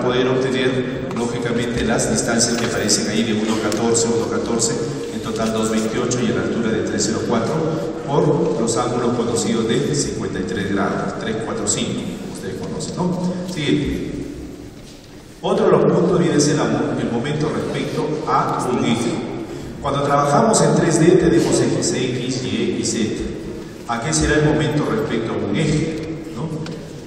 poder obtener, lógicamente, las distancias que aparecen ahí de 1,14, 1,14, en total 2,28 y en la altura de 3,04, por los ángulos conocidos de 53 grados, 345, ustedes conocen, ¿no? Siguiente. Otro de los puntos viene a ser el momento respecto a un eje. Cuando trabajamos en 3D tenemos ejes X, Y y Z. ¿A qué será el momento respecto a un eje? ¿No?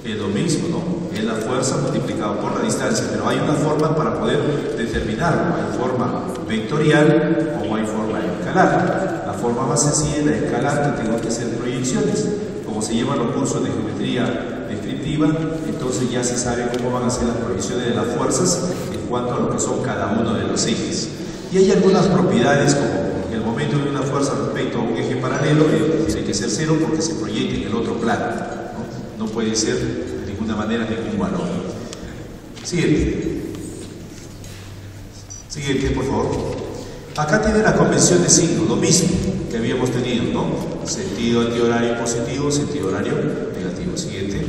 Es lo mismo, ¿no? Es la fuerza multiplicada por la distancia, pero hay una forma para poder determinarlo. Hay forma vectorial o hay forma escalar. La forma más sencilla es la escalar, que tengo que hacer proyecciones. Como se llevan los cursos de geometría descriptiva, entonces ya se sabe cómo van a ser las proyecciones de las fuerzas en cuanto a lo que son cada uno de los ejes. Y hay algunas propiedades como el momento de una fuerza respecto a un eje paralelo, que tiene que ser cero porque se proyecta en el otro plano, no puede ser de ninguna manera ningún valor. Siguiente. Siguiente, por favor. Acá tiene la convención de signos, lo mismo que habíamos tenido, ¿no? Sentido antihorario positivo, sentido horario negativo. Siguiente.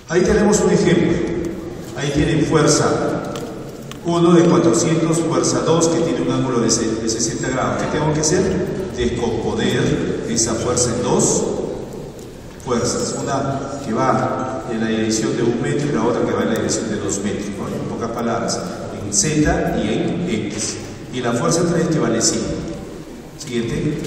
Ahí tenemos un ejemplo. Ahí tienen fuerza 1 de 400, fuerza 2 que tiene un ángulo de 60 grados. ¿Qué tengo que hacer? Descomponer esa fuerza en dos fuerzas. Una que va en la dirección de 1 metro y la otra que va en la dirección de 2 metros, ¿no? En pocas palabras, en Z y en X. Y la fuerza 3 que vale 5. Siguiente.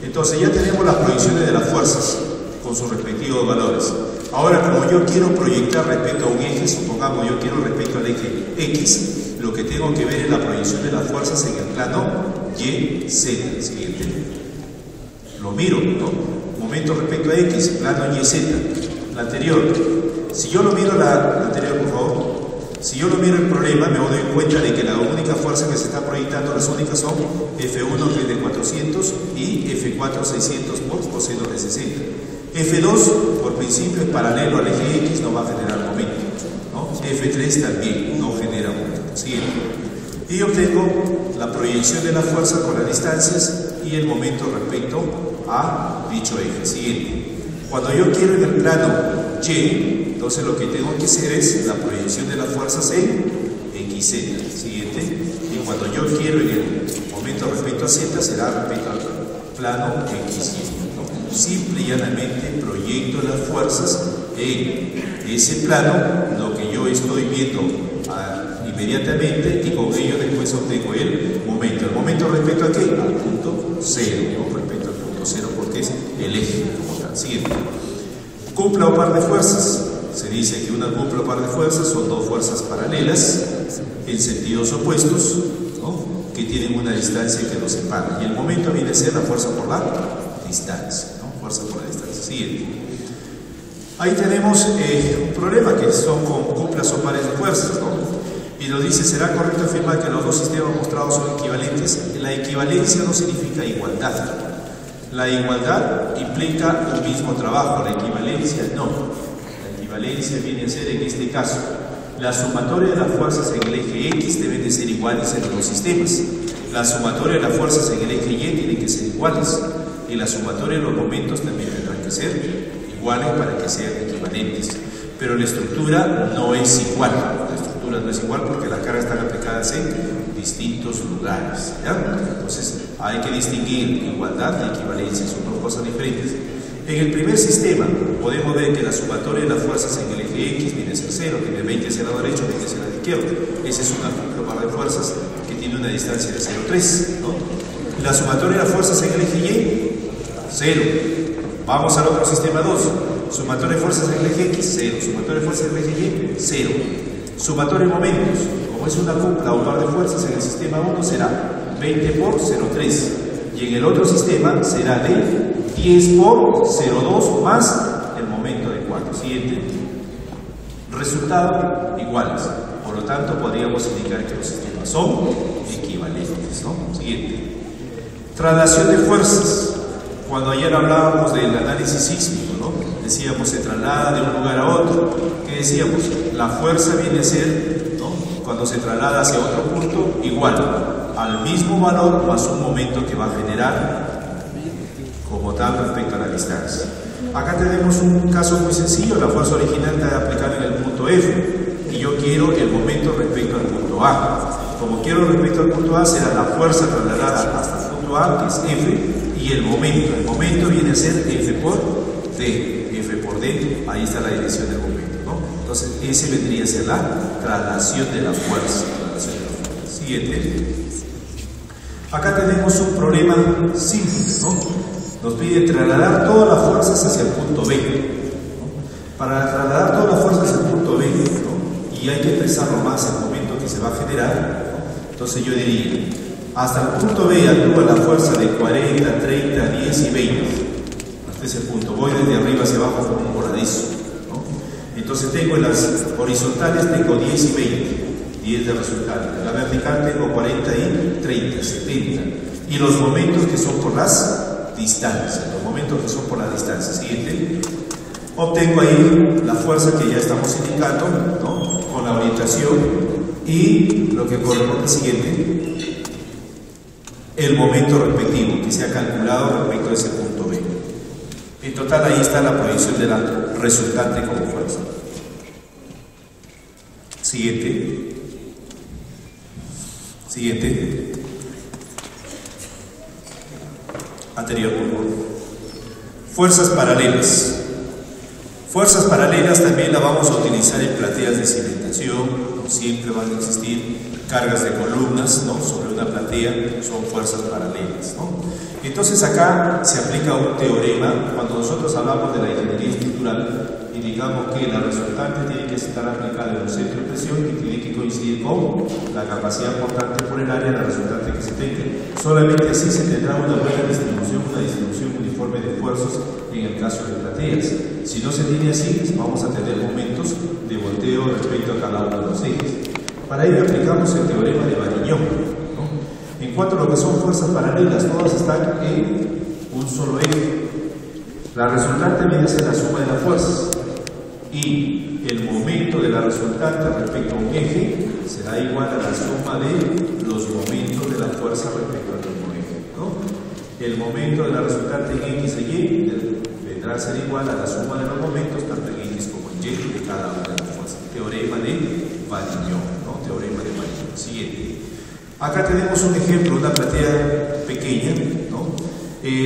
Entonces ya tenemos las proyecciones de las fuerzas con sus respectivos valores. Ahora, como yo quiero proyectar respecto a un eje, supongamos yo quiero respecto al eje X, lo que tengo que ver es la proyección de las fuerzas en el plano Y, Z. Siguiente. Lo miro, ¿no? Momento respecto a X, plano Y, Z. La anterior. Si yo lo miro la anterior, por favor. Si yo lo miro el problema, me doy cuenta de que la única fuerza que se está proyectando, las únicas son F1 que es de 400 y F4 600 por coseno de 60. F2, por principio, es paralelo al eje X, no va a generar momento, ¿no? F3 también no genera momento. Siguiente. Y obtengo la proyección de la fuerza con las distancias y el momento respecto a dicho eje. Siguiente. Cuando yo quiero en el plano Y, entonces lo que tengo que hacer es la proyección de las fuerzas en XZ. Siguiente. Y cuando yo quiero en el momento respecto a Z, será respecto al plano XY. Simple y llanamente proyecto las fuerzas en ese plano, lo que yo estoy viendo inmediatamente, y con ello después obtengo el momento. ¿El momento respecto a qué? Al punto cero, ¿no? Respecto al punto cero, porque es el eje como tal. Siguiente. Cupla o par de fuerzas. Se dice que una cupla o par de fuerzas son dos fuerzas paralelas en sentidos opuestos, ¿no? Que tienen una distancia que los separa. Y el momento viene a ser la fuerza por la distancia, ¿no? Fuerza por la distancia. Siguiente. Ahí tenemos un problema que son con cuplas o pares de fuerzas, ¿no? Y nos dice, ¿será correcto afirmar que los dos sistemas mostrados son equivalentes? La equivalencia no significa igualdad. La igualdad implica un mismo trabajo, la equivalencia no. La equivalencia viene a ser, en este caso, la sumatoria de las fuerzas en el eje X deben de ser iguales entre los sistemas. La sumatoria de las fuerzas en el eje Y tienen que ser iguales. Y la sumatoria de los momentos también tendrán que ser iguales para que sean equivalentes. Pero la estructura no es igual. La estructura no es igual porque las cargas están aplicadas en distintos lugares, ¿ya? Entonces hay que distinguir igualdad y equivalencia, son dos cosas diferentes. En el primer sistema podemos ver que la sumatoria de las fuerzas en el eje X viene a ser 0, tiene 20 hacia el lado derecho, 20 hacia el lado izquierdo. Esa es una cupla par de fuerzas que tiene una distancia de 0,3, ¿no? La sumatoria de las fuerzas en el eje Y, 0. Vamos al otro sistema 2. Sumatoria de fuerzas en el eje X, 0. Sumatoria de fuerzas en el eje Y, 0. Sumatoria de momentos. Como es una cupla o par de fuerzas en el sistema 1, será 20 por 0,3. Y en el otro sistema será de 10 por 0,2 más el momento de 4. Siguiente. Resultado iguales. Por lo tanto, podríamos indicar que los sistemas son equivalentes, ¿no? Siguiente. Traslación de fuerzas. Cuando ayer hablábamos del análisis sísmico, ¿no? Decíamos se traslada de un lugar a otro. ¿Qué decíamos? La fuerza viene a ser, ¿no? Cuando se traslada hacia otro punto, igual al mismo valor más un momento que va a generar como tal respecto a la distancia. Acá tenemos un caso muy sencillo. La fuerza original está aplicada en el punto F y yo quiero el momento respecto al punto A. Como quiero respecto al punto A, será la fuerza trasladada hasta el punto A, que es F, y el momento viene a ser F por D. F por D, ahí está la dirección del momento, ¿no? Entonces, ese vendría a ser la traslación de la fuerza. Siguiente. Acá tenemos un problema simple, ¿no? Nos pide trasladar todas las fuerzas hacia el punto B, ¿no? Para trasladar todas las fuerzas hacia el punto B, ¿no? Y hay que expresarlo más el momento que se va a generar, ¿no? Entonces yo diría, hasta el punto B actúa la fuerza de 40, 30, 10 y 20. Este es el punto. Voy desde arriba hacia abajo como un voladizo, ¿no? Entonces tengo en las horizontales tengo 10 y 20. 10 de resultado. En la vertical tengo 40 y 30, 70. Y los momentos que son por las distancias. Los momentos que son por la distancia. Siguiente. Obtengo ahí la fuerza que ya estamos indicando, ¿no? Con la orientación y lo que corresponde siguiente, el momento respectivo que se ha calculado respecto a ese punto B. En total ahí está la proyección de la resultante como fuerza. Siguiente. Siguiente. Anterior, por favor. Fuerzas paralelas. Fuerzas paralelas también la vamos a utilizar en plateas de cimentación. Siempre van a existir cargas de columnas, ¿no? Sobre una platea, son fuerzas paralelas, ¿no? Entonces acá se aplica un teorema. Cuando nosotros hablamos de la ingeniería estructural, indicamos que la resultante tiene que estar aplicada en un centro de presión que tiene que coincidir con la capacidad portante por el área de la resultante que se tenga. Solamente así se tendrá una buena distribución, una distribución uniforme de fuerzas en el caso de plateas. Si no se tiene así, vamos a tener momentos de volteo respecto a cada uno de los ejes. Para ello aplicamos el teorema de Varignon, ¿no? En cuanto a lo que son fuerzas paralelas, todas están en un solo eje. La resultante viene a ser la suma de las fuerzas y el momento de la resultante respecto a un eje será igual a la suma de los momentos de la fuerza respecto al mismo eje, ¿no? El momento de la resultante en X e Y vendrá a ser igual a la suma de los momentos tanto en X como en Y de cada una de las fuerzas. Teorema de Varignon, ¿no? Teorema de Varignon. Siguiente. Acá tenemos un ejemplo, una platea pequeña, ¿no?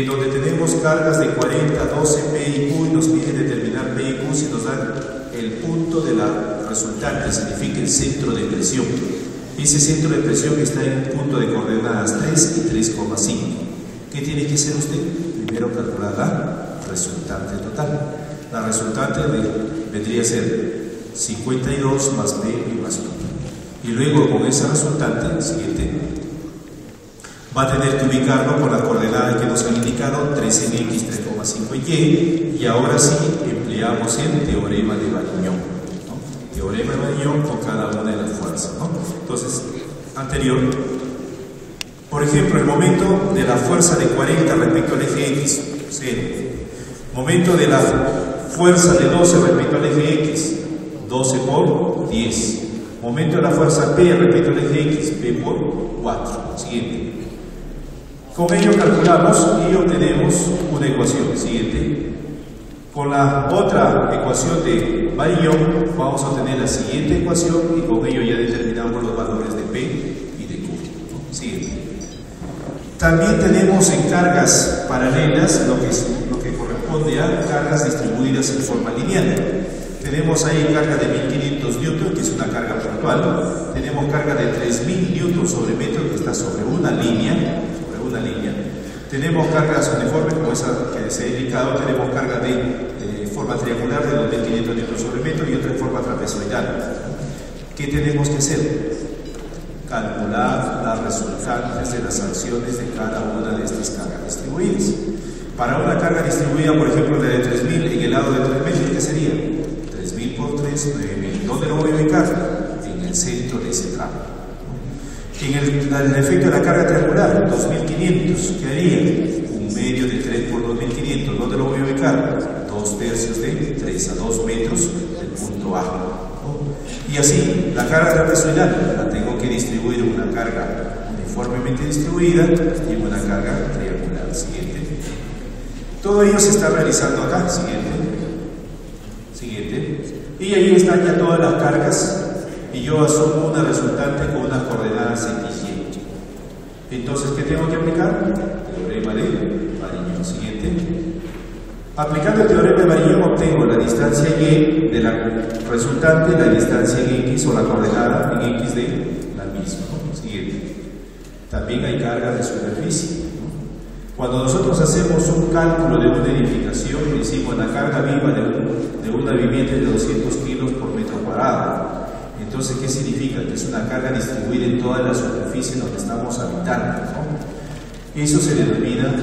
Donde tenemos cargas de 40, 12 P y Q y nos piden determinar P y Q si nos dan el punto de la resultante, significa el centro de presión. Ese centro de presión está en un punto de coordenadas 3 y 3,5. ¿Qué tiene que hacer usted? Primero calcular la resultante total. La resultante vendría a ser 52 más P y más Q. Y luego con esa resultante, siguiente, va a tener que ubicarlo con las coordenadas que nos han indicado, 3 en X, 3,5 en Y, y ahora sí empleamos el teorema de Varignon, ¿no? Teorema de Varignon con cada una de las fuerzas, ¿no? Entonces, anterior, por ejemplo, el momento de la fuerza de 40 respecto al eje X, 0. Momento de la fuerza de 12 respecto al eje X, 12 por 10. Momento de la fuerza P respecto al eje X, P por 4. Siguiente. Con ello calculamos y obtenemos una ecuación. Siguiente. Con la otra ecuación de Varignon vamos a obtener la siguiente ecuación y con ello ya determinamos los valores de P y de Q. Siguiente. También tenemos en cargas paralelas lo que corresponde a cargas distribuidas en forma lineal. Tenemos ahí carga de 1500 Newton, que es una carga puntual. Tenemos carga de 3000 Newton sobre metro, que está sobre una línea. Tenemos cargas uniformes, como esa que se ha indicado. Tenemos carga de forma triangular de 2500 Newton sobre metro y otra en forma trapezoidal. ¿Qué tenemos que hacer? Calcular las resultantes de las acciones de cada una de estas cargas distribuidas. Para una carga distribuida, por ejemplo, la de 3000 en el lado de 3 metros, ¿qué sería? 3000 por 3, 9000. ¿Dónde lo voy a ubicar? En el centro de ese tramo. En el efecto de la carga triangular, 2500, ¿qué haría? Un medio de 3 por 2500. ¿Dónde lo voy a ubicar? 2/3 de 3 a 2 metros del punto A, ¿no? Y así, la carga trapezoidal la tengo que distribuir en una carga uniformemente distribuida y en una carga triangular. Siguiente. Todo ello se está realizando acá. Siguiente. Y ahí están ya todas las cargas y yo asumo una resultante con unas coordenadas x, y. Entonces, ¿qué tengo que aplicar? Teorema de Varignon. Siguiente. Aplicando el teorema de Varignon obtengo la distancia y de la resultante, la distancia en x o la coordenada en x de la misma, ¿no? Siguiente. También hay carga de superficie. Cuando nosotros hacemos un cálculo de una edificación, decimos la carga viva de una vivienda es de 200 kilos por metro cuadrado. Entonces, ¿qué significa? Que es una carga distribuida en toda la superficie donde estamos habitando, ¿no? Eso se denomina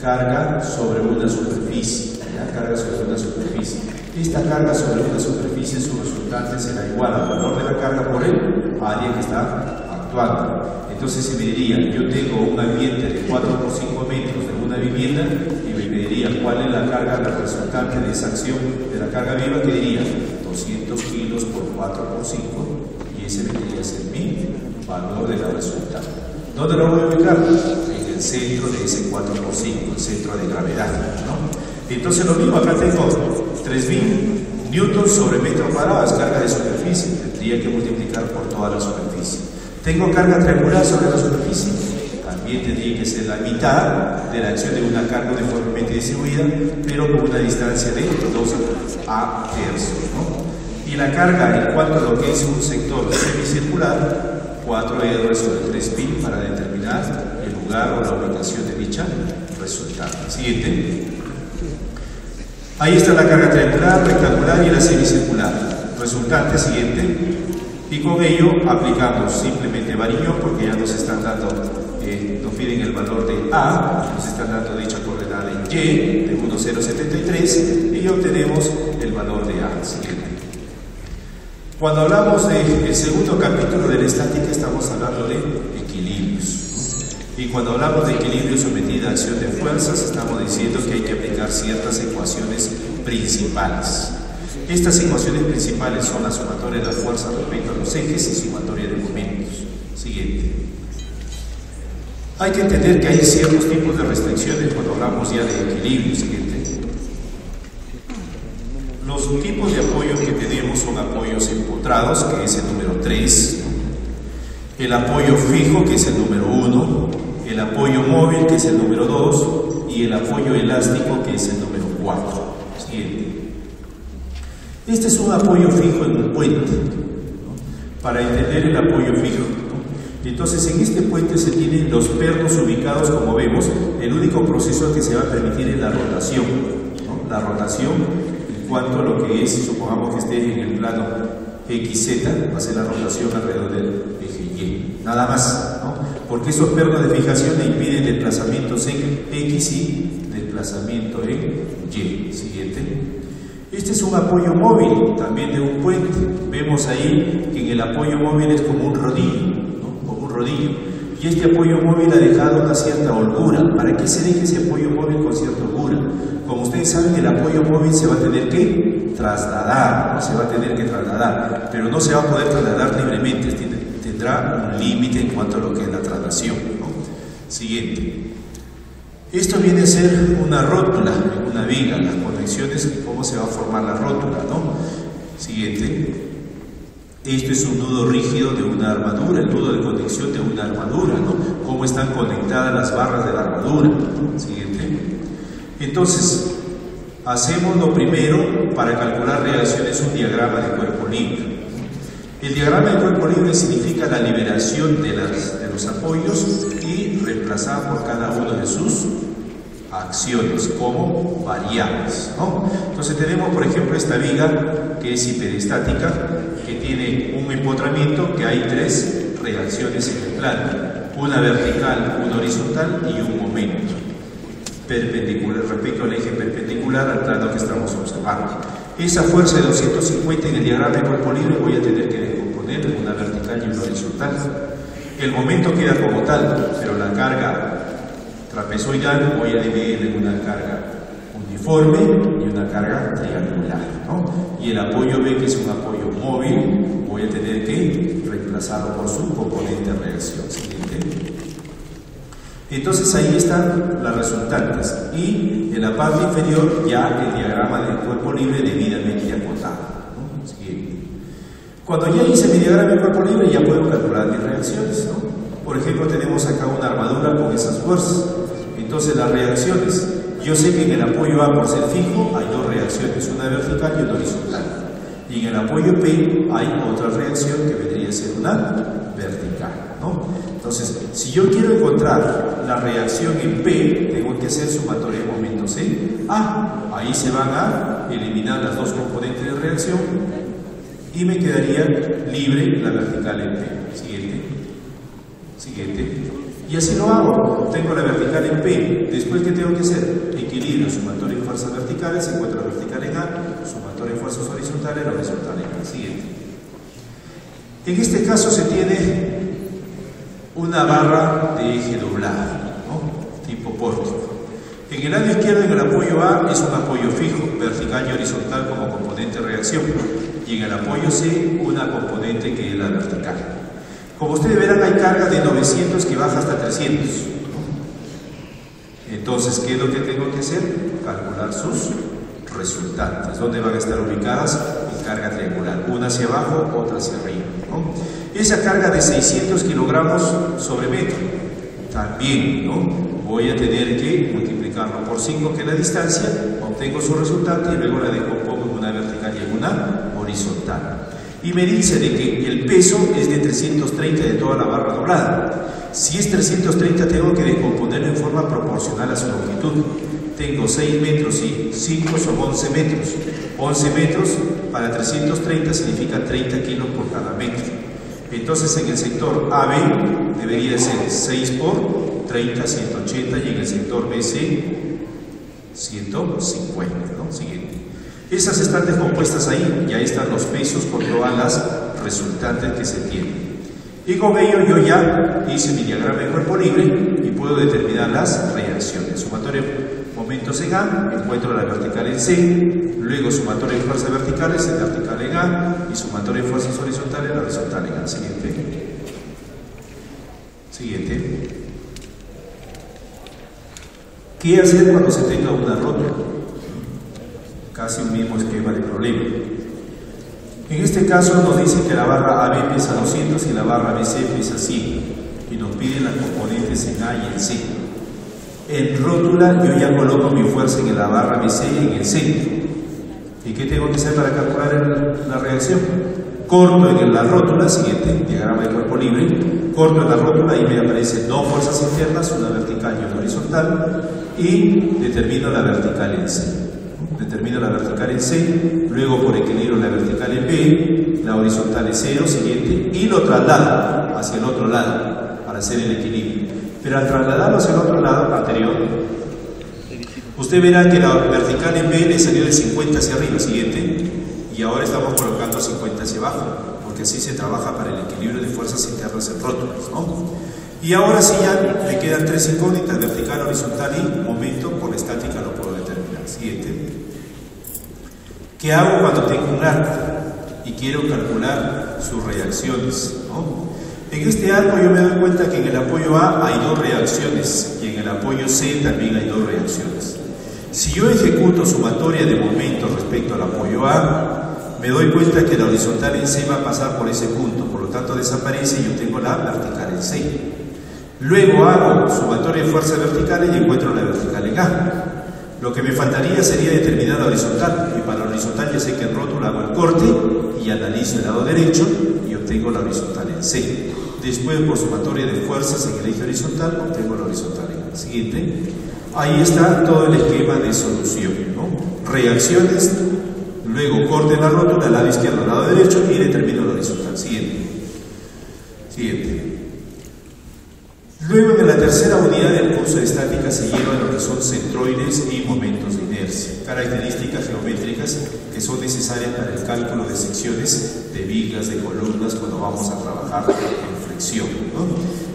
carga sobre una superficie, ¿ya? Carga sobre una superficie. Esta carga sobre una superficie, su resultante será igual al valor de la carga por el área que está actuando. Entonces se me diría, yo tengo un ambiente de 4 por 5 metros de una vivienda y me pediría cuál es la carga, la resultante de esa acción de la carga viva, que diría 200 kilos por 4 por 5, y ese vendría ser mi valor de la resultante. ¿Dónde lo voy a ubicar? En el centro de ese 4 por 5, el centro de gravedad, ¿no? Entonces lo mismo, acá tengo 3000 newtons sobre metro cuadrado, es carga de superficie, tendría que multiplicar por toda la superficie. Tengo carga triangular sobre la superficie, también tendría que ser la mitad de la acción de una carga uniformemente distribuida, pero con una distancia de 2 a tercios, ¿no? Y la carga en cuanto a lo que es un sector semicircular, 4R sobre 3pi para determinar el lugar o la ubicación de dicha resultante. Siguiente. Ahí está la carga triangular, rectangular y la semicircular. Resultante, siguiente. Y con ello aplicamos simplemente Varignon, porque ya nos están dando, nos piden el valor de A, nos están dando dicha coordenada en Y de 1,073 y obtenemos el valor de A. Siguiente. Cuando hablamos del segundo capítulo de la estática, estamos hablando de equilibrios. Y cuando hablamos de equilibrio sometido a acción de fuerzas, estamos diciendo que hay que aplicar ciertas ecuaciones principales. Estas ecuaciones principales son la sumatoria de las fuerzas respecto a los ejes y sumatoria de momentos. Siguiente. Hay que entender que hay ciertos tipos de restricciones cuando hablamos ya de equilibrio. Siguiente. Los tipos de apoyo que tenemos son apoyos empotrados, que es el número 3, el apoyo fijo, que es el número 1, el apoyo móvil, que es el número 2, y el apoyo elástico, que es el número 4. Siguiente. Este es un apoyo fijo en un puente, ¿no? Para entender el apoyo fijo, ¿no? Entonces, en este puente se tienen los pernos ubicados, como vemos. El único proceso que se va a permitir es la rotación, ¿no? La rotación en cuanto a lo que es, supongamos que esté en el plano XZ, va a ser la rotación alrededor del eje Y, nada más, ¿no? Porque esos pernos de fijación le impiden desplazamientos en X y desplazamiento en Y. Siguiente. Este es un apoyo móvil, también de un puente. Vemos ahí que en el apoyo móvil es como un rodillo, ¿no? Como un rodillo. Y este apoyo móvil ha dejado una cierta holgura. ¿Para qué se deja ese apoyo móvil con cierta holgura? Como ustedes saben, el apoyo móvil se va a tener que trasladar, ¿no? Se va a tener que trasladar, pero no se va a poder trasladar libremente, tendrá un límite en cuanto a lo que es la traslación, ¿no? Siguiente. Esto viene a ser una rótula, una viga, las conexiones, cómo se va a formar la rótula, ¿no? Siguiente. Esto es un nudo rígido de una armadura, el nudo de conexión de una armadura, ¿no? Cómo están conectadas las barras de la armadura. Siguiente. Entonces, hacemos lo primero para calcular reacciones, un diagrama de cuerpo libre. El diagrama de cuerpo libre significa la liberación de los apoyos y reemplazar por cada uno de sus acciones como variables, ¿no? Entonces tenemos, por ejemplo, esta viga que es hiperestática, que tiene un empotramiento, que hay 3 reacciones en el plano, una vertical, una horizontal y un momento perpendicular respecto al eje perpendicular al plano que estamos observando. Esa fuerza de 250 en el diagrama de cuerpo libre voy a tener que descomponer en una vertical y una horizontal. El momento queda como tal, pero la carga trapezoidal voy a dividir en una carga uniforme y una carga triangular, ¿no? Y el apoyo B, que es un apoyo móvil, voy a tener que reemplazarlo por su componente de reacción. Siguiente. Entonces ahí están las resultantes y en la parte inferior ya el diagrama del cuerpo libre debidamente acotado, ¿no? Siguiente. Cuando ya hice mi diagrama de cuerpo libre, ya puedo calcular mis reacciones, ¿no? Por ejemplo, tenemos acá una armadura con esas fuerzas. Entonces, las reacciones, yo sé que en el apoyo A, por ser fijo, hay dos reacciones, una vertical y una horizontal. Y en el apoyo P hay otra reacción que vendría a ser una vertical, ¿no? Entonces, si yo quiero encontrar la reacción en P, tengo que hacer sumatoria de momentos en A. Ahí se van a eliminar las dos componentes de reacción y me quedaría libre la vertical en P. Siguiente. Y así lo hago. Tengo la vertical en P. Después, ¿qué tengo que hacer? Equilibrio, sumatoria de fuerzas verticales, encuentro la vertical en A, sumatoria de fuerzas horizontales, la horizontal en A. Siguiente. En este caso se tiene una barra de eje doblado, ¿no? Tipo pórtico. En el lado izquierdo, en el apoyo A, es un apoyo fijo, vertical y horizontal como componente de reacción. Y en el apoyo C, una componente que es la vertical. Como ustedes verán, hay carga de 900 que baja hasta 300, ¿no? Entonces, ¿qué es lo que tengo que hacer? Calcular sus resultantes. ¿Dónde van a estar ubicadas? En carga triangular. Una hacia abajo, otra hacia arriba, ¿no? Esa carga de 600 kilogramos sobre metro, también, ¿no? Voy a tener que multiplicarlo por 5, que es la distancia, obtengo su resultante y luego la decompongo en una vertical y en una horizontal. Y me dice de que el peso es de 330 de toda la barra doblada. Si es 330, tengo que decomponerlo en forma proporcional a su longitud. Tengo 6 metros y 5 son 11 metros. 11 metros para 330 significa 30 kilos por cada metro. Entonces, en el sector AB debería ser 6 por 30, 180, y en el sector BC 150, ¿no? Siguiente. Esas están descompuestas ahí, y ahí están los pesos con todas las resultantes que se tienen. Y con ello yo ya hice mi diagrama de cuerpo libre y puedo determinar las reacciones. Sumatoria de momentos en A, encuentro la vertical en C, luego sumatoria de fuerzas verticales, en vertical en A, y sumatoria de fuerzas horizontales, la horizontal en A. Siguiente. ¿Qué hacer cuando se tenga una rótula? Casi un mismo esquema de problema. En este caso nos dice que la barra AB pesa 200 y la barra BC pesa 100, y nos piden las componentes en A y en C. En rótula yo ya coloco mi fuerza en la barra BC y en el centro. ¿Y qué tengo que hacer para calcular la reacción? Corto en la rótula, siguiente, diagrama de cuerpo libre, corto en la rótula y me aparecen dos fuerzas internas, una vertical y una horizontal, y determino la vertical en C. Determino la vertical en C, luego por equilibrio la vertical en B, la horizontal en 0, siguiente, y lo traslado hacia el otro lado para hacer el equilibrio. Pero al trasladarlo hacia el otro lado, anterior, usted verá que la vertical en B le salió de 50 hacia arriba, siguiente, y ahora estamos colocando 50 hacia abajo, porque así se trabaja para el equilibrio de fuerzas internas en rótulas, ¿no? Y ahora sí ya me quedan tres incógnitas, vertical, horizontal y momento. Por la estática lo puedo determinar. Siguiente. ¿Qué hago cuando tengo un arco y quiero calcular sus reacciones, ¿no? En este arco yo me doy cuenta que en el apoyo A hay dos reacciones y en el apoyo C también hay dos reacciones. Si yo ejecuto sumatoria de momentos respecto al apoyo A, me doy cuenta que la horizontal en C va a pasar por ese punto, por lo tanto desaparece y yo tengo la vertical en C. Luego hago sumatoria de fuerzas verticales y encuentro la vertical en A. Lo que me faltaría sería determinar la horizontal, y para la horizontal ya sé que en rótula hago el corte y analizo el lado derecho y obtengo la horizontal en C. Después, por sumatoria de fuerzas en el eje horizontal, obtengo la horizontal en A. Siguiente. Ahí está todo el esquema de solución, ¿no? Reacciones, luego corte en la rótula, lado izquierdo, lado derecho, y determino la horizontal. Siguiente. Luego, en la tercera unidad del curso de estática se lleva lo que son centroides y momentos de inercia, características geométricas que son necesarias para el cálculo de secciones de vigas, de columnas, cuando vamos a trabajar en flexión, ¿no?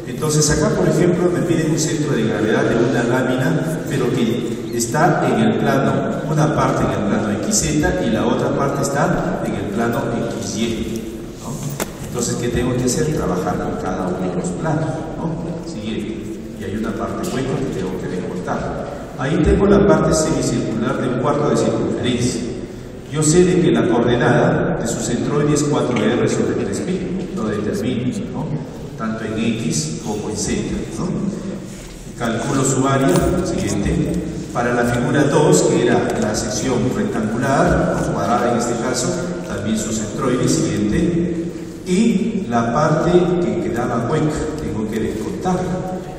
Entonces acá, por ejemplo, me piden un centro de gravedad de una lámina, pero que está en el plano, una parte en el plano XZ y la otra parte está en el plano XY, ¿no? Entonces, ¿qué tengo que hacer? Trabajar con cada uno de los planos, ¿no? Siguiente. Y hay una parte hueca que tengo que recortar. Ahí tengo la parte semicircular de un cuarto de circunferencia. Yo sé de que la coordenada de su centroide es 4R sobre 3pi, lo determino, ¿no? Tanto en X como en Z, ¿no? Calculo su área, siguiente, para la figura 2, que era la sección rectangular, o cuadrada en este caso, también su centroide, siguiente, y la parte que quedaba hueca, tengo que descontarla,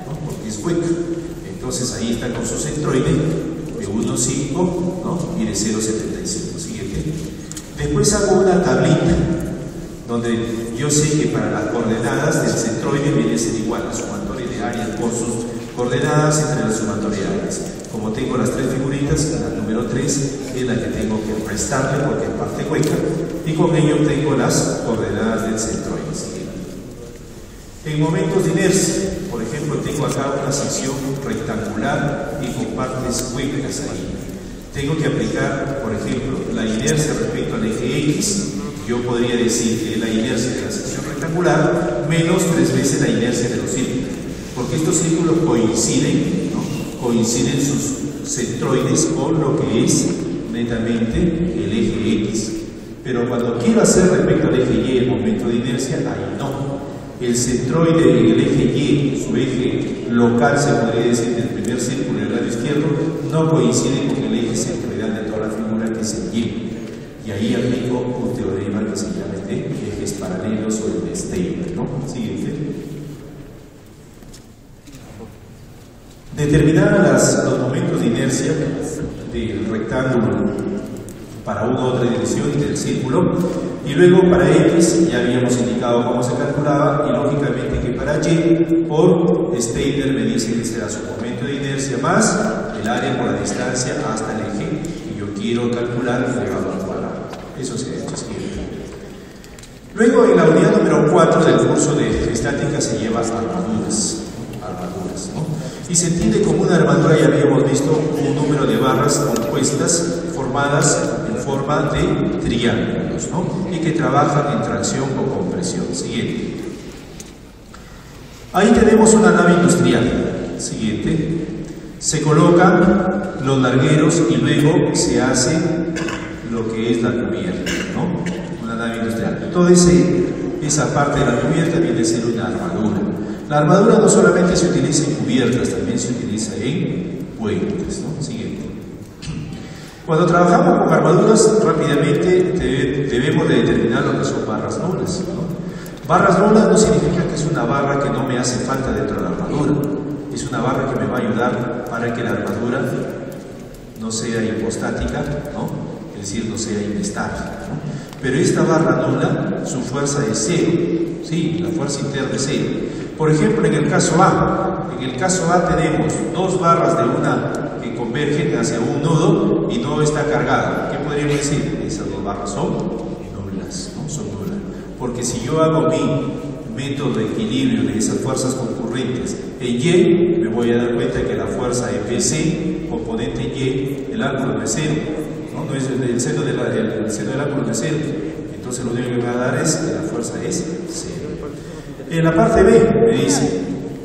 ¿no? Porque es hueca. Entonces ahí está con su centroide de 1,5, ¿no? Y de 0,75. Siguiente. Después hago una tablita donde yo sé que para las coordenadas del centroide viene a ser igual la sumatoria de áreas por sus coordenadas entre las sumatorias de áreas. Como tengo las tres figuritas, la número 3 es la que tengo que restarle porque es parte hueca, y con ello obtengo las coordenadas del centroide. En momentos de inercia, por ejemplo, tengo acá una sección rectangular y con partes huecas ahí. Tengo que aplicar, por ejemplo, la inercia respecto al eje X. Yo podría decir que es la inercia de la sección rectangular menos 3 veces la inercia de los círculos, porque estos círculos coinciden, ¿no? Coinciden sus centroides con lo que es netamente el eje X. Pero cuando quiero hacer respecto al eje Y el momento de inercia, ahí no. El centroide en el eje Y, su eje local, se podría decir, del primer círculo del lado izquierdo, no coincide con el eje centroidal de toda la figura, que es el Y. Y ahí aplico un teorema que se llama de ejes paralelos o el de Steiner, ¿no? Siguiente. Determinar los momentos de inercia del rectángulo para una u otra dirección y del círculo, y luego para X ya habíamos indicado cómo se calculaba, y lógicamente que para Y por Steiner me dice que será su momento de inercia más el área por la distancia hasta el eje, y yo quiero calcular el elevado al cuadrado. Eso se ha hecho. Luego en la unidad número 4 del curso de estática se lleva armaduras, ¿no? Y se entiende como una armadura, ya habíamos visto, un número de barras compuestas formadas en forma de triángulos, ¿no? Y que trabajan en tracción o compresión. Siguiente. Ahí tenemos una nave industrial. Siguiente. Se colocan los largueros y luego se hace lo que es la cubierta, ¿no? Una nave industrial. Toda esa parte de la cubierta viene a ser una armadura. La armadura no solamente se utiliza en cubiertas, también se utiliza en puentes, ¿no? Siguiente. Cuando trabajamos con armaduras, rápidamente debemos de determinar lo que son barras nulas, ¿no? Barras nulas no significa que es una barra que no me hace falta dentro de la armadura. Es una barra que me va a ayudar para que la armadura no sea hipostática, ¿no? Es decir, no sea inestable, ¿no? Pero esta barra nula, su fuerza es 0, ¿sí? La fuerza interna es 0. Por ejemplo, en el caso A, tenemos dos barras de una que convergen hacia un nudo y no está cargada. ¿Qué podríamos decir? Esas dos barras son nulas, ¿no? Son nulas. Porque si yo hago mi método de equilibrio de esas fuerzas concurrentes en Y, me voy a dar cuenta que la fuerza EPC, componente Y, el ángulo no es 0, ¿no? No es el seno del ángulo no es 0. Entonces lo único que me va a dar es que la fuerza es 0. En la parte B me dice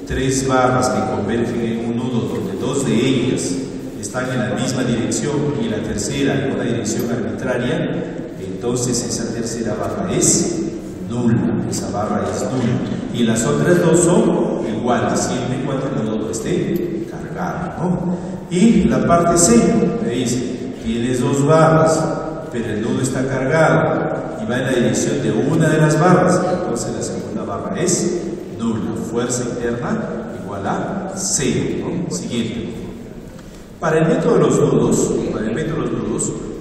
3 barras que convergen en un nudo donde 2 de ellas están en la misma dirección y la tercera en una dirección arbitraria, entonces esa tercera barra es nula, esa barra es nula. Y las otras dos son iguales, siempre y cuando el nudo no esté cargado, ¿no? Y la parte C me dice, tienes 2 barras, pero el nudo está cargado y va en la dirección de una de las barras, entonces la segunda barra es nula, fuerza interna igual a 0, ¿no? Siguiente. Para el método de los nudos,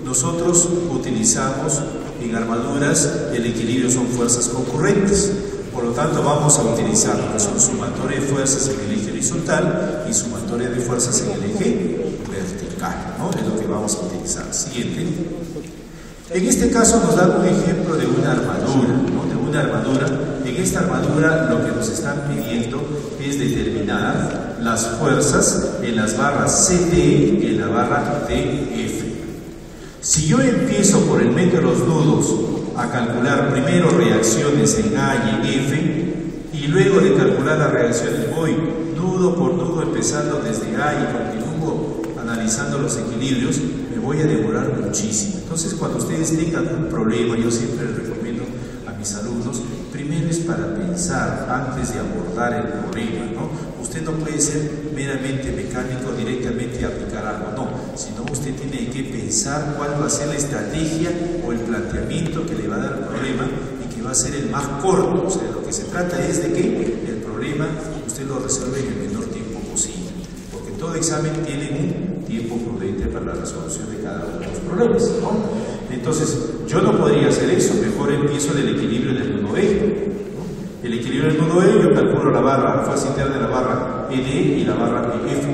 nosotros utilizamos en armaduras el equilibrio son fuerzas concurrentes, por lo tanto vamos a utilizar lo que son sumatoria de fuerzas en el eje horizontal y sumatoria de fuerzas en el eje vertical, ¿no? Es lo que vamos a utilizar. Siguiente. En este caso nos dan un ejemplo de una armadura, ¿no? De una armadura. En esta armadura lo que nos están pidiendo es determinar las fuerzas en las barras CT y en la barra TF. Si yo empiezo por el método de los nudos a calcular primero reacciones en A y en F, y luego de calcular las reacciones voy nudo por nudo empezando desde A y continúo analizando los equilibrios, me voy a demorar muchísimo. Entonces, cuando ustedes tengan un problema, yo siempre les recomiendo a mis alumnos, primero es para pensar antes de abordar el problema, ¿no? Usted no puede ser meramente mecánico directamente aplicar algo, no, sino usted tiene que pensar cuál va a ser la estrategia o el planteamiento que le va a dar el problema y que va a ser el más corto. O sea, lo que se trata es de que el problema usted lo resuelve en el menor tiempo posible, porque todo examen tiene un tiempo prudente para la resolución de cada uno de los problemas, ¿no? Entonces, yo no podría hacer eso, mejor empiezo del equilibrio del nudo E. El equilibrio del nudo E, yo calculo la barra, la fuerza interna de la barra ED y la barra EF.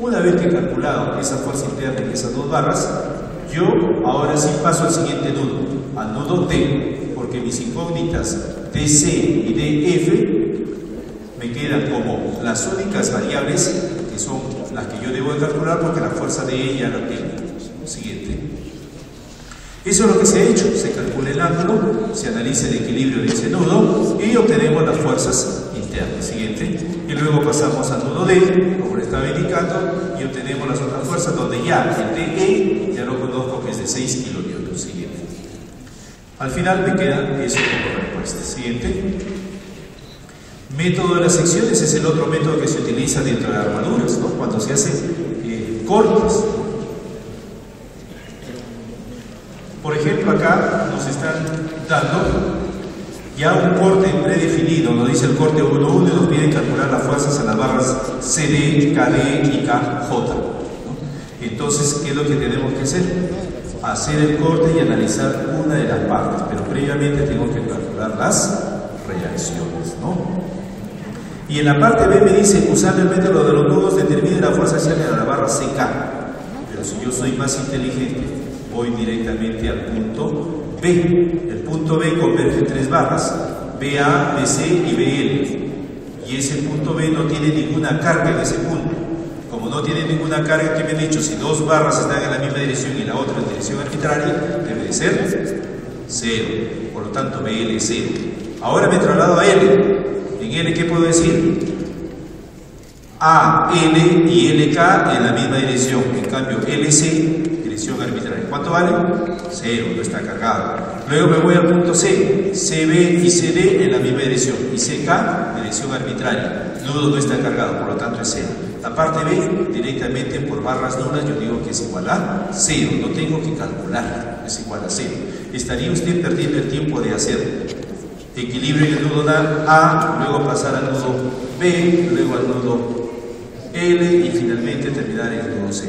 Una vez que he calculado esa fuerza interna y esas dos barras, yo ahora sí paso al siguiente nudo, al nudo D, porque mis incógnitas DC y DF me quedan como las únicas variables que son las que yo debo de calcular, porque la fuerza de E ya la tengo. Siguiente. Eso es lo que se ha hecho, se calcula el ángulo, se analiza el equilibrio de ese nudo y obtenemos las fuerzas internas. Siguiente. Y luego pasamos al nudo D, como le estaba indicando, y obtenemos las otras fuerzas, donde ya el DE ya lo conozco, que es de 6 kilonewtons. Siguiente. Al final me queda eso como respuesta. Siguiente. Método de las secciones es el otro método que se utiliza dentro de armaduras, ¿no? Cuando se hacen cortes. Por ejemplo, acá nos están dando ya un corte predefinido, nos dice el corte 1.1 y nos piden calcular las fuerzas en las barras CD, KD y KJ, ¿no? Entonces, ¿qué es lo que tenemos que hacer? Hacer el corte y analizar una de las partes, pero previamente tengo que calcular las reacciones, ¿no? Y en la parte B me dice, usando el método de los nudos, determine la fuerza axial en la barra CK. Pero si yo soy más inteligente, voy directamente al punto B. El punto B converge en tres barras, BA, BC y BL. Y ese punto B no tiene ninguna carga en ese punto. Como no tiene ninguna carga, ¿qué me han dicho? Si dos barras están en la misma dirección y la otra en dirección arbitraria, debe de ser 0. Por lo tanto, BL es 0. Ahora me traslado a L. En L, ¿qué puedo decir? A, L y LK en la misma dirección. En cambio, LC, dirección arbitraria. ¿Cuánto vale? 0, no está cargado. Luego me voy al punto C. CB y CD en la misma dirección. Y CK, dirección arbitraria. Nudo no está cargado, por lo tanto es 0. La parte B, directamente por barras nulas, yo digo que es igual a 0. No tengo que calcular, es igual a 0. Estaría usted perdiendo el tiempo de hacer equilibrio en el nudo A, luego pasar al nudo B, luego al nudo L y finalmente terminar en el nudo C.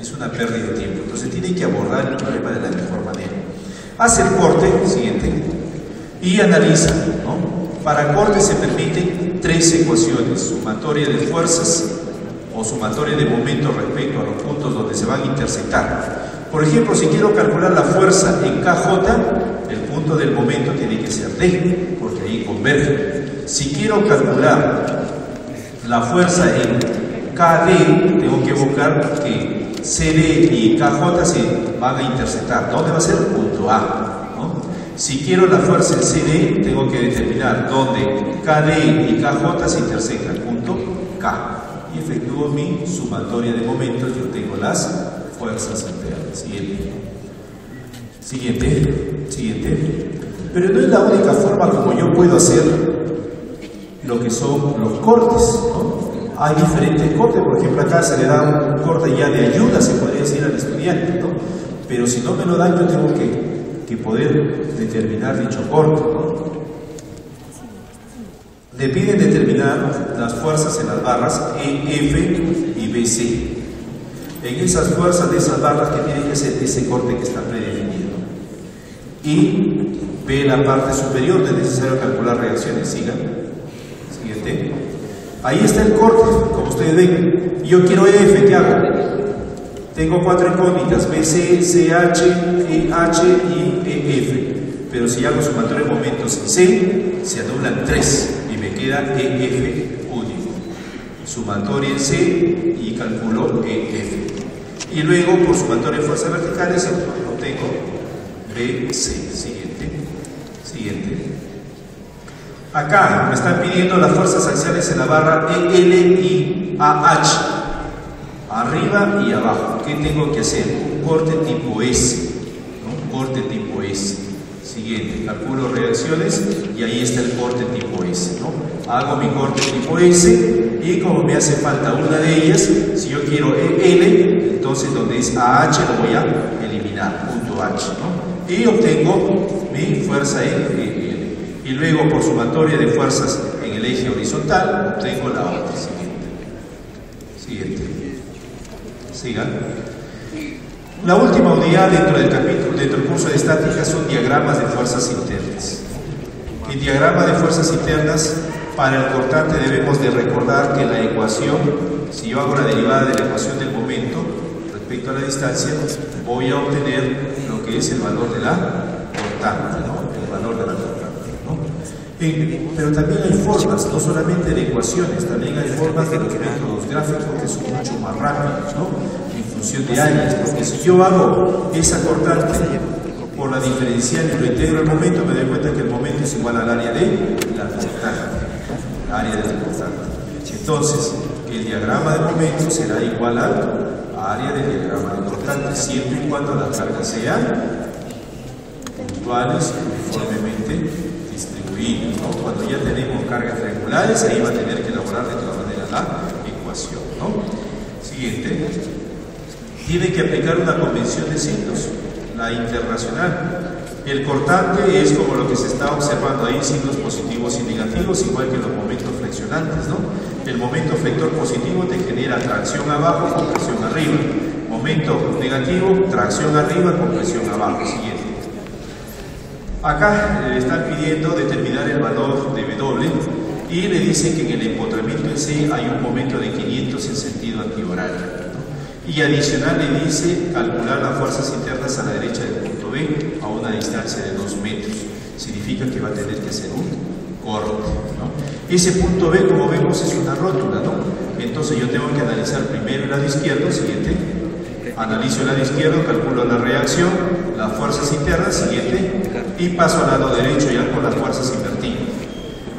Es una pérdida de tiempo. Entonces tiene que abordar el problema de la mejor manera. Hace el corte, siguiente, y analiza, ¿no? Para corte se permiten tres ecuaciones: sumatoria de fuerzas o sumatoria de momentos respecto a los puntos donde se van a intersectar. Por ejemplo, si quiero calcular la fuerza en KJ, el punto del momento tiene que ser D, porque ahí converge. Si quiero calcular la fuerza en KD, tengo que buscar que CD y KJ se van a intersectar. ¿Dónde va a ser? Punto A, ¿no? Si quiero la fuerza en CD, tengo que determinar dónde KD y KJ se intersectan, punto K. Y efectúo mi sumatoria de momentos y obtengo las fuerzas internas. Siguiente. Pero no es la única forma como yo puedo hacer lo que son los cortes, ¿no? Hay diferentes cortes. Por ejemplo, acá se le da un corte ya de ayuda, se podría decir al estudiante, ¿no? Pero si no me lo dan, yo tengo que poder determinar dicho corte, ¿no? Le piden determinar las fuerzas en las barras EF y BC. En esas fuerzas de esas barras, que tiene que ser ese corte que está predefinido. Y ve la parte superior, no es necesario calcular reacciones. Siguiente. Ahí está el corte, como ustedes ven. Yo quiero EF, ¿qué hago? Tengo cuatro incógnitas: BC, CH, EH y EF. Pero si hago sumatoria de momentos en C, se anulan 3 y me queda EF único. Sumatoria en C y calculo EF. Y luego, por sumatoria de fuerzas verticales, obtengo BC. Siguiente. Acá me están pidiendo las fuerzas axiales en la barra EL y AH, arriba y abajo. ¿Qué tengo que hacer? un corte tipo S, ¿no? Un corte tipo S. Siguiente, calculo reacciones y ahí está el corte tipo S, ¿no? Hago mi corte tipo S y como me hace falta una de ellas, si yo quiero L, entonces donde es AH lo voy a eliminar, punto H, ¿no? Y obtengo mi fuerza en L. Y luego por sumatoria de fuerzas en el eje horizontal, obtengo la otra. Siguiente. Sigan. La última unidad dentro del curso de estática son diagramas de fuerzas internas. En diagrama de fuerzas internas, para el cortante debemos de recordar que la ecuación, si yo hago la derivada de la ecuación del momento respecto a la distancia, voy a obtener lo que es el valor de la cortante, ¿no? El valor de la cortante, ¿no? Pero también hay formas, no solamente de ecuaciones, también hay formas de los métodos gráficos que son mucho más rápidos, ¿no? En función de áreas, porque si yo hago esa cortante por la diferencial y lo integro al momento, me doy cuenta que el momento es igual al área de la cortante, el área de la cortante. Entonces, el diagrama de momento será igual al área del diagrama de cortante, siempre y cuando las cargas sean puntuales y uniformemente distribuidas, ¿no? Cuando ya tenemos cargas triangulares, ahí va a tener que elaborar de todas maneras la ecuación, ¿no? Siguiente. Tiene que aplicar una convención de signos, la internacional. El cortante es como lo que se está observando ahí, signos positivos y negativos, igual que los momentos flexionantes, ¿no? El momento flector positivo te genera tracción abajo, compresión arriba. Momento negativo, tracción arriba, compresión abajo. Siguiente. Acá le están pidiendo determinar el valor de W y le dicen que en el empotramiento en C hay un momento de 500 en sentido antihorario. Y adicional le dice calcular las fuerzas internas a la derecha del punto B a una distancia de 2 metros. Significa que va a tener que hacer un corte, ¿no? Ese punto B, como vemos, es una rótula, ¿no? Entonces yo tengo que analizar primero el lado izquierdo, siguiente. Analizo el lado izquierdo, calculo la reacción, las fuerzas internas, siguiente. Y paso al lado derecho ya con las fuerzas invertidas.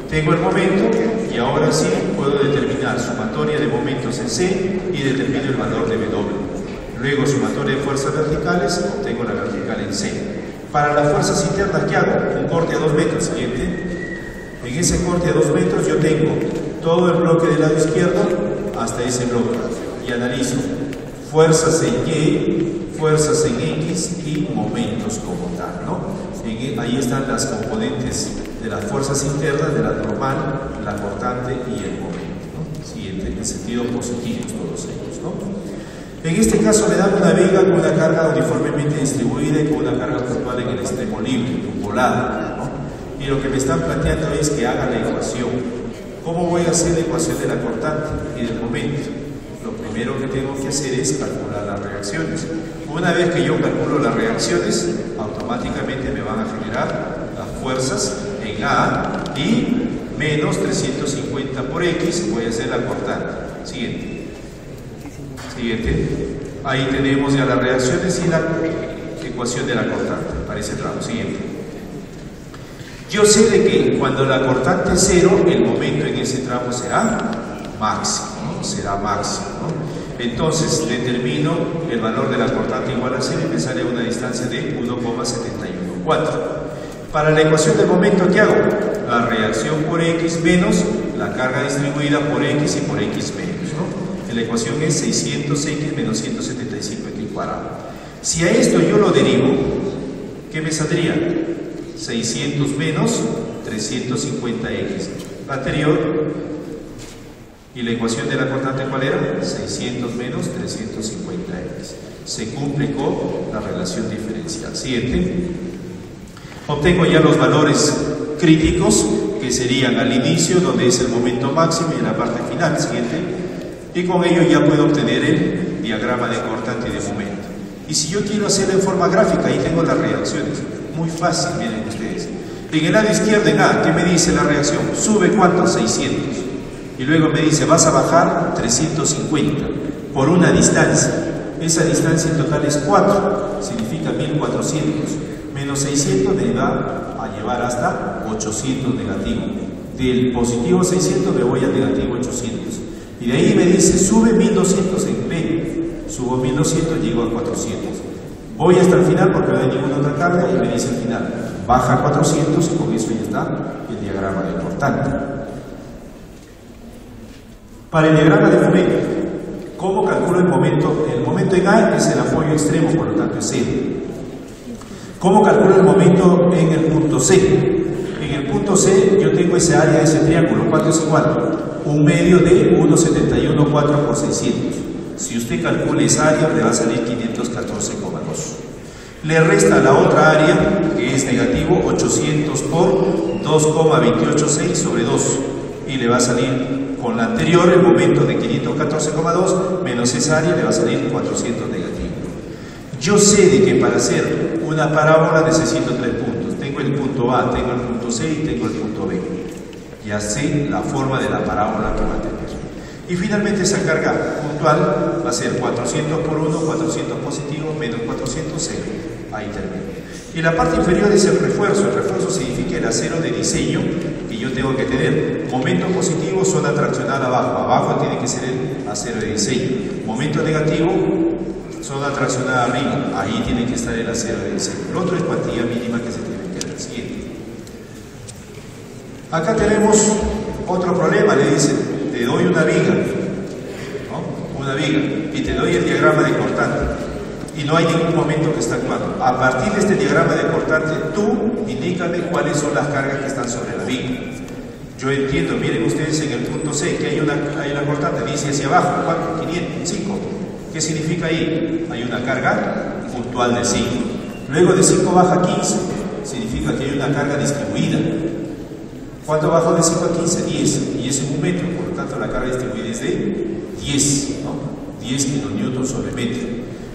Tengo el momento y ahora sí puedo determinar sumatoria de momentos en C y determino el valor de W. Luego sumatoria de fuerzas verticales, obtengo la vertical en C. Para las fuerzas internas, ¿qué hago? Un corte a 2 metros, siguiente. En ese corte a 2 metros yo tengo todo el bloque del lado izquierdo hasta ese bloque y analizo fuerzas en Y, fuerzas en X y momentos como tal, ¿no? Ahí están las componentes de las fuerzas internas, de la normal, la cortante y el momento, ¿no? Siguiente, en sentido positivo todos ellos, ¿no? En este caso me dan una viga con una carga uniformemente distribuida y con una carga puntual en el extremo libre, volada, ¿no? Y lo que me están planteando es que haga la ecuación. ¿Cómo voy a hacer la ecuación de la cortante y del momento? Lo primero que tengo que hacer es calcular las reacciones. Una vez que yo calculo las reacciones, automáticamente me van a generar las fuerzas en A y menos 350 por X, voy a hacer la cortante. Siguiente. Ahí tenemos ya las reacciones y la ecuación de la cortante para ese tramo. Siguiente. Yo sé de que cuando la cortante es 0, el momento en ese tramo será máximo, ¿no? Será máximo, ¿no? Entonces determino el valor de la cortante igual a 0 y me sale una distancia de 1,714. Para la ecuación del momento, ¿qué hago? La reacción por X menos la carga distribuida por X y por X menos, ¿no? La ecuación es 600X menos 175X cuadrado. Si a esto yo lo derivo, ¿qué me saldría? 600 menos 350X. La anterior. ¿Y la ecuación de la cortante cuál era? 600 menos 350X. Se cumple con la relación diferencial. Siguiente. Obtengo ya los valores críticos, que serían al inicio, donde es el momento máximo, y en la parte final. Siguiente. Y con ello ya puedo obtener el diagrama de cortante y de momento. Y si yo quiero hacerlo en forma gráfica, ahí tengo las reacciones. Muy fácil, miren ustedes. En el lado izquierdo, en A, ¿qué me dice la reacción? Sube ¿cuánto? 600. Y luego me dice, vas a bajar 350 por una distancia. Esa distancia en total es 4, significa 1400. Menos 600 me va a llevar hasta 800 negativo. Del positivo 600 me voy al negativo 800. Y de ahí me dice, sube 1200 en B. Subo 1200, llego a 400. Voy hasta el final porque no hay ninguna otra carga y me dice al final, baja 400 y con eso ya está el diagrama de cortante. Para el diagrama de momento, ¿cómo calculo el momento? El momento en A es el apoyo extremo, por lo tanto es 0. ¿Cómo calculo el momento en el punto C? En el punto C yo tengo ese área de ese triángulo. ¿Cuánto es igual? Un medio de 1,714 por 600. Si usted calcula esa área, le va a salir 514,2. Le resta la otra área, que es negativo, 800 por 2,286 sobre 2. Y le va a salir con la anterior, el momento de 514,2, menos esa área, le va a salir 400 negativo. Yo sé de que para hacer una parábola necesito 3 puntos. Tengo el punto A, tengo el punto C y tengo el punto B. Ya sé la forma de la parábola que va a tener. Y finalmente esa carga puntual va a ser 400 por 1, 400 positivo, menos 400, 0. Ahí termina. Y la parte inferior es el refuerzo. El refuerzo significa el acero de diseño que yo tengo que tener. Momento positivo, zona traccional abajo. Abajo tiene que ser el acero de diseño. Momento negativo, zona traccional arriba. Ahí tiene que estar el acero de diseño. El otro es cuantía mínima que se tiene que dar. Siguiente. Acá tenemos otro problema. Le dicen, te doy una viga, ¿no? Una viga, y te doy el diagrama de cortante. Y no hay ningún momento que está actuando. A partir de este diagrama de cortante, tú indícame cuáles son las cargas que están sobre la viga. Yo entiendo, miren ustedes en el punto C, que hay la cortante, dice hacia abajo, ¿cuánto? 500, 5. ¿Qué significa ahí? Hay una carga puntual de 5. Luego de 5 baja 15, significa que hay una carga distribuida. ¿Cuánto bajó de 5 a 15? 10. Y es en un metro, por lo tanto la carga distribuida es de 10, ¿no? 10 kilonewtons sobre metro.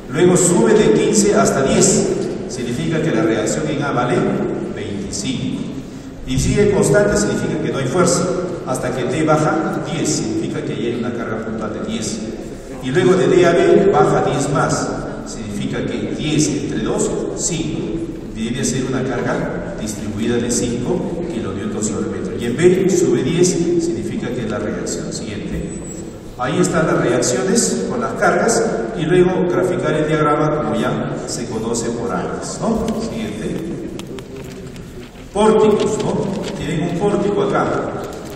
Luego sube de 15 hasta 10, significa que la reacción en A vale 25. Y sigue constante, significa que no hay fuerza. Hasta que D baja 10, significa que hay una carga puntual de 10. Y luego de D a B baja 10 más, significa que 10 entre 2, 5. Viene a ser una carga distribuida de 5 kilonewtons sobre metro. Y en B sube 10, significa que es la reacción siguiente. Ahí están las reacciones con las cargas y luego graficar el diagrama como ya se conoce por años, ¿no? Siguiente. Pórticos, ¿no? Tienen un pórtico acá,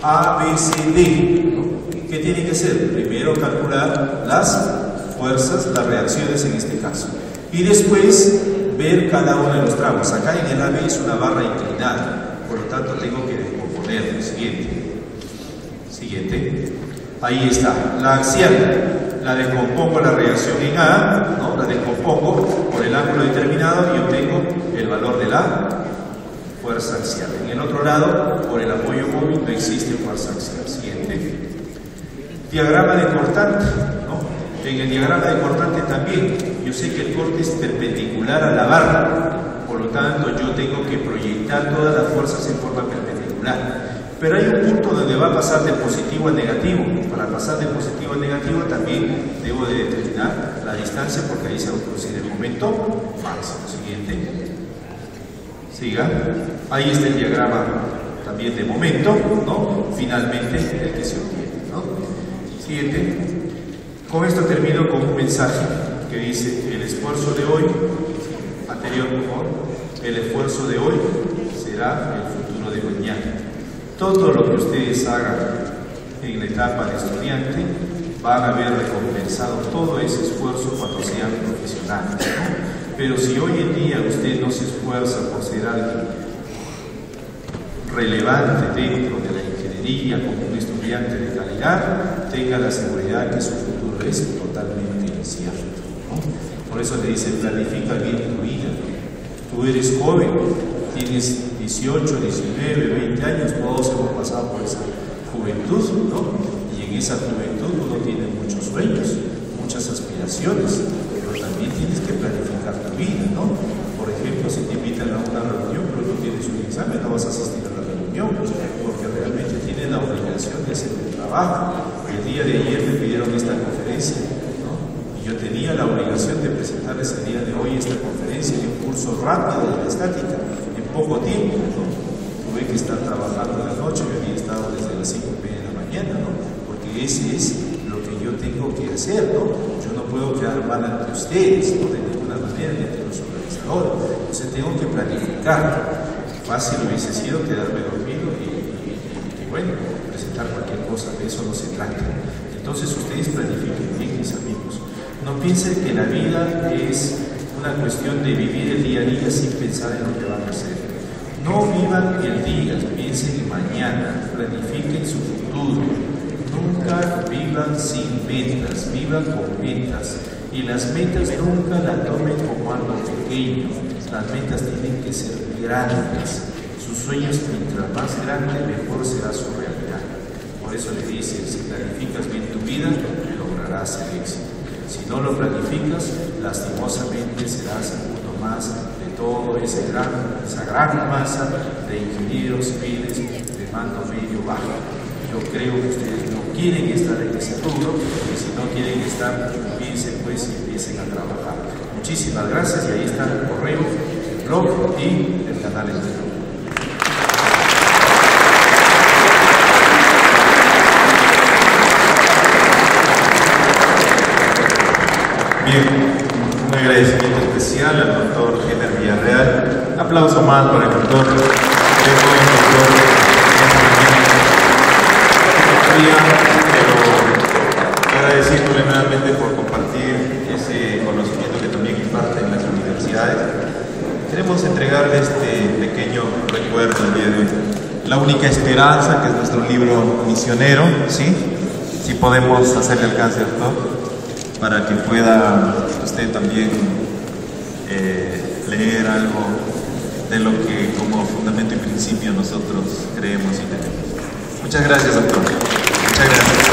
A, B, C, D, ¿no? ¿Qué tiene que hacer? Primero calcular las fuerzas, las reacciones en este caso. Y después ver cada uno de los tramos. Acá en el AB es una barra inclinada, por lo tanto tengo que descomponerlo. Siguiente. Ahí está, la axial, la descompongo la reacción en A, ¿no? La descompongo por el ángulo determinado y obtengo el valor de la fuerza axial. En el otro lado, por el apoyo móvil, no existe fuerza axial. Siguiente. Diagrama de cortante, ¿no? En el diagrama de cortante también, yo sé que el corte es perpendicular a la barra, por lo tanto yo tengo que proyectar todas las fuerzas en forma perpendicular. Pero hay un punto donde va a pasar de positivo a negativo. Para pasar de positivo a negativo también debo de determinar la distancia porque ahí se va a producir el momento máximo. Siguiente. Siga. Ahí está el diagrama también de momento, ¿no? Finalmente el que se obtiene, ¿no? Siguiente. Con esto termino con un mensaje que dice: el esfuerzo de hoy, anterior por favor, el esfuerzo de hoy será el futuro de mañana. Todo lo que ustedes hagan en la etapa de estudiante van a ver recompensado todo ese esfuerzo cuando sean profesionales, ¿no? Pero si hoy en día usted no se esfuerza por ser alguien relevante dentro de la ingeniería como un estudiante de calidad, tenga la seguridad que su futuro es totalmente incierto, ¿no? Por eso le dice: planifica bien tu vida. Tú eres joven, tienes 18, 19, 20 años, todos hemos pasado por esa juventud, ¿no? Y en esa juventud uno tiene muchos sueños, muchas aspiraciones, pero también tienes que planificar tu vida, ¿no? Por ejemplo, si te invitan a una reunión, pero tú tienes un examen, no vas a asistir a la reunión, porque realmente tienes la obligación de hacer un trabajo. El día de ayer me pidieron esta conferencia, ¿no? Y yo tenía la obligación de presentarles el día de hoy esta conferencia en un curso rápido de la estática. Poco tiempo, ¿no? Tuve que estar trabajando en la noche, me había estado desde las 5:30 de la mañana, ¿no? Porque ese es lo que yo tengo que hacer, ¿no? Yo no puedo quedar mal ante ustedes, ¿no? De ninguna manera. meramente los organizadores. Entonces tengo que planificar. Fácil hubiese sido quedarme dormido y bueno, presentar cualquier cosa, de eso no se trata. Entonces ustedes planifiquen bien, mis amigos. No piensen que la vida es una cuestión de vivir el día a día sin pensar en lo que van a hacer. No vivan el día, piensen en mañana, planifiquen su futuro. Nunca vivan sin metas, vivan con metas. Y las metas nunca las tomen como algo pequeño. Las metas tienen que ser grandes. Sus sueños, mientras más grandes, mejor será su realidad. Por eso le dicen, si planificas bien tu vida, lograrás el éxito. Si no lo planificas, lastimosamente serás uno más de todo esa gran masa de ingenieros civiles de mando medio bajo. Yo creo que ustedes no quieren estar en ese rubro, y si no quieren estar, piensen pues y empiecen a trabajar. Muchísimas gracias, y ahí está el correo, el blog y el canal de YouTube. Bien, un agradecimiento especial al doctor Jenner Villarreal. Aplauso más para el doctor. Pero agradeciéndole nuevamente por compartir ese conocimiento que también imparte en las universidades. Queremos entregarle este pequeño recuerdo el día de hoy. La única esperanza, que es nuestro libro misionero, ¿sí? Si podemos hacerle alcance, doctor, para que pueda usted también leer algo de lo que como fundamento y principio nosotros creemos y tenemos. Muchas gracias, doctor. Muchas gracias.